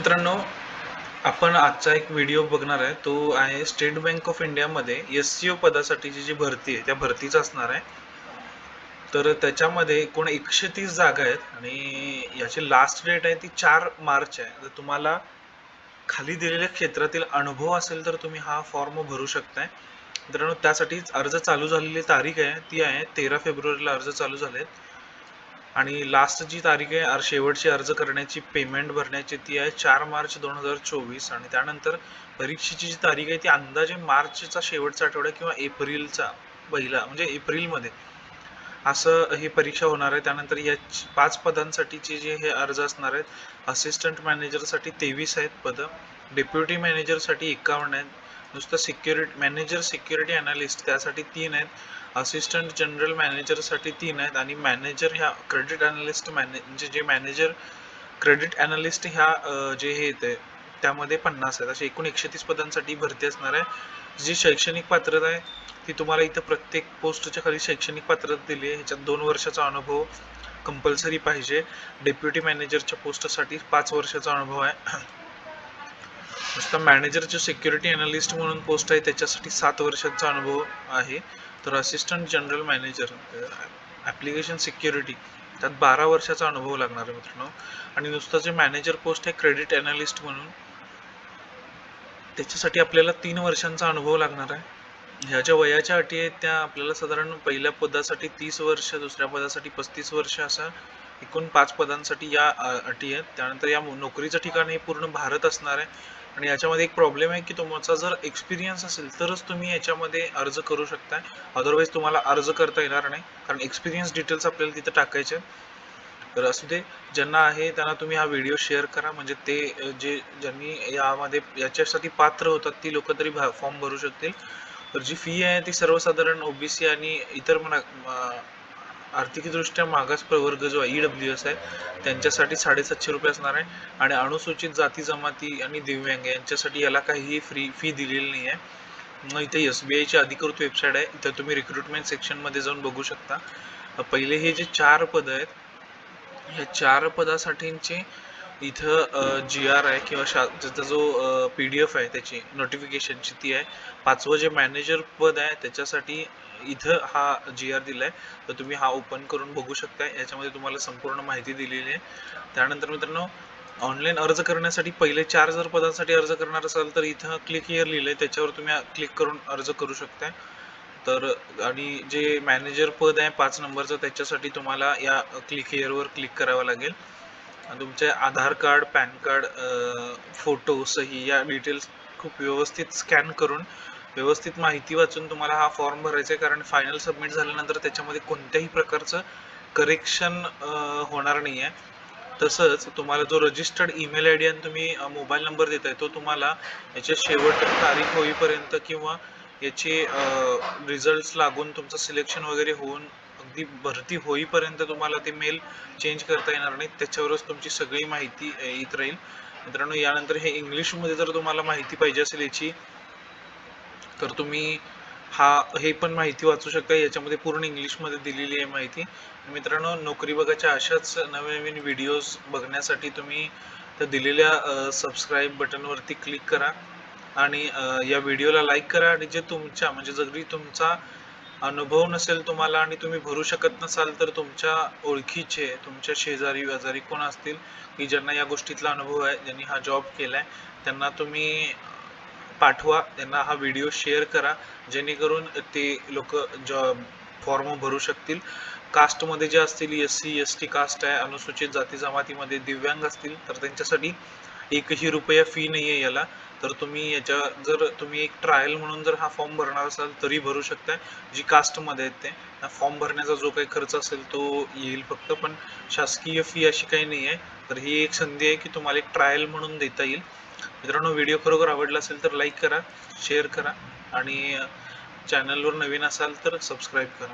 मित्रांनो, आपण आजचा एक व्हिडिओ बघणार आहे. तो आहे स्टेट बँक ऑफ इंडियामध्ये SCO पदासाठीची जी भरती आहे त्या भरतीचा असणार आहे. तर त्याच्यामध्ये एकूण 130 जागा आहेत आणि याची लास्ट डेट आहे ती 4 मार्च आहे. तर तुम्हाला खाली दिलेल्या क्षेत्रातील अनुभव असेल तर तुम्ही हा फॉर्म भरू शकताय. मित्रांनो, त्यासाठीच अर्ज चालू झालेली तारीख आहे ती आहे 13 फेब्रुवारीला अर्ज चालू झालेत आणि लास्ट जी तारीख आहे शेवटची अर्ज करण्याची पेमेंट भरण्याची ती आहे 4 मार्च 2024 आणि त्यानंतर परीक्षेची जी तारीख आहे ती अंदाजे मार्चचा शेवटचा आठवडा किंवा एप्रिलचा पहिला म्हणजे एप्रिलमध्ये असं ही परीक्षा होणार आहे. त्यानंतर या 5 पदांसाठीचे जे हे अर्ज असणार आहेत. असिस्टंट मॅनेजरसाठी 23 आहेत पदं, डेप्युटी मॅनेजरसाठी 51 आहेत, नुसतं मॅनेजर सिक्युरिटी अनालिस्ट त्यासाठी 3 आहेत, असिस्टंट जनरल मॅनेजरसाठी 3 आहेत आणि मॅनेजर ह्या क्रेडिट अनालिस्ट म्हणजे जे मॅनेजर क्रेडिट अनालिस्ट ह्या जे हे येते त्यामध्ये 50 आहेत. असे एकूण 130 पदांसाठी भरती असणार आहे. जी शैक्षणिक पात्रता आहे ती तुम्हाला इथं प्रत्येक पोस्टच्या खाली शैक्षणिक पात्रता दिली आहे. ह्याच्यात 2 वर्षाचा अनुभव कंपल्सरी पाहिजे. डेप्युटी मॅनेजरच्या पोस्टसाठी 5 वर्षाचा अनुभव आहे. नुसतं मॅनेजरचे सिक्युरिटी अनालिस्ट म्हणून पोस्ट आहे त्याच्यासाठी 7 वर्षाचा अनुभव आहे. तर assistant general manager application security त्यात 12 वर्षाचा अनुभव लागणार आहे मित्रांनो. आणि नुसतं जे मॅनेजर पोस्ट आहे क्रेडिट अनालिस्ट म्हणून त्याच्यासाठी आपल्याला 3 वर्षांचा अनुभव लागणार आहे. ह्या ज्या वयाच्या अटी आहेत त्या आपल्याला साधारण पहिल्या पदासाठी 30 वर्ष, दुसऱ्या पदासाठी 35 वर्ष असा एकूण 5 पदांसाठी या अटी आहेत. त्यानंतर या नोकरीचं ठिकाण हे पूर्ण भारत असणार आहे आणि याच्यामध्ये एक प्रॉब्लेम आहे की तुमचा जर एक्सपिरियन्स असेल तरच तुम्ही याच्यामध्ये अर्ज करू शकताय. अदरवाईज तुम्हाला अर्ज करता येणार नाही, कारण एक्सपिरियन्स डिटेल्स आपल्याला तिथं टाकायचे. तर असू दे, ज्यांना आहे त्यांना तुम्ही हा व्हिडिओ शेअर करा, म्हणजे ते ज्यांनी यामध्ये याच्यासाठी पात्र होतात ती लोक तरी फॉर्म भरू शकतील. तर जी फी आहे ती सर्वसाधारण OBC आणि इतर आर्थिकदृष्ट्या मागास प्रवर्ग जो EWS आहे त्यांच्यासाठी 750 रुपये असणार आहे आणि अनुसूचित जाती जमाती आणि दिव्यांग यांच्यासाठी याला काहीही फी दिलेली नाही आहे. मग इथे SBI ची अधिकृत वेबसाईट आहे, इथं तुम्ही रिक्रुटमेंट सेक्शनमध्ये जाऊन बघू शकता. पहिले हे जे 4 पद आहेत ह्या 4 पदासाठींचे इथं GR आहे किंवा त्याचा जो PDF आहे त्याची नोटिफिकेशनची ती आहे. 5वं जे मॅनेजर पद आहे त्याच्यासाठी इथं हा GR दिलाय. तर तुम्ही हा ओपन करून बघू शकता. याच्यामध्ये तुम्हाला संपूर्ण माहिती दिलेली आहे. त्यानंतर मित्रांनो, ऑनलाईन अर्ज करण्यासाठी पहिले 4 जर पदांसाठी अर्ज करणार असाल तर इथं क्लिक हिअर लिहिलंय त्याच्यावर तुम्ही क्लिक करून अर्ज करू शकता. तर आणि जे मॅनेजर पद आहे 5 नंबरचं त्याच्यासाठी तुम्हाला या क्लिक हिअरवर क्लिक करावं लागेल. तुमचे आधार कार्ड, पॅन कार्ड, फोटो, सही या डिटेल्स खूप व्यवस्थित स्कॅन करून व्यवस्थित माहिती वाचून तुम्हाला हा फॉर्म भरायचा आहे, कारण फायनल सबमिट झाल्यानंतर त्याच्यामध्ये कोणत्याही प्रकारचं करेक्शन होणार नाही आहे. तसंच तुम्हाला जो रजिस्टर्ड ईमेल ID आणि तुम्ही मोबाईल नंबर देताय तो तुम्हाला याच्या शेवट तारीख होईपर्यंत किंवा याचे रिझल्ट्स लागून तुमचं सिलेक्शन वगैरे होऊन अगदी भरती होईपर्यंत तुम्हाला ते मेल चेंज करता येणार नाही. त्याच्यावरच तुमची सगळी माहिती येत राहील. मित्रांनो, यानंतर हे इंग्लिशमध्ये जर तुम्हाला माहिती पाहिजे असेल याची तर तुम्ही हे पण माहिती वाचू शकता. याच्यामध्ये पूर्ण इंग्लिशमध्ये दिलेली आहे माहिती. मित्रांनो, नोकरी बघायच्या अशाच नवीन व्हिडिओज बघण्यासाठी तुम्ही त्या दिलेल्या सबस्क्राईब बटनवरती क्लिक करा आणि या व्हिडिओला लाईक करा. आणि जे तुमच्या म्हणजे जरी तुमचा अनुभव नसेल तुम्हाला आणि तुम्ही भरू शकत नसाल तर तुमच्या ओळखीचे, तुमच्या शेजारी वजारी कोण असतील की ज्यांना या गोष्टीतला अनुभव आहे, ज्यांनी हा जॉब केलाय, त्यांना तुम्ही पाठवा, त्यांना हा व्हिडिओ शेअर करा, जेणेकरून ते लोक जॉब फॉर्म भरू शकतील. कास्टमध्ये जे असतील SC ST कास्ट आहे, अनुसूचित जाती जमातीमध्ये दिव्यांग असतील तर त्यांच्यासाठी 1ही रुपया फी नाही आहे याला. तर तुम्ही जर तुम्ही एक ट्रायल म्हणून जर हा फॉर्म भरणार असाल तरी भरू शकताय. जी कास्टमध्ये आहेत ते फॉर्म भरण्याचा जो काही खर्च असेल तो येईल फक्त, पण शासकीय फी अशी काही नाही आहे. तर ही एक संधी आहे की तुम्हाला एक ट्रायल म्हणून देता येईल. मित्रांनो, व्हिडिओ खरोखर आवडला असेल तर लाईक करा, शेअर करा आणि चॅनलवर नवीन असाल तर सबस्क्राईब करा.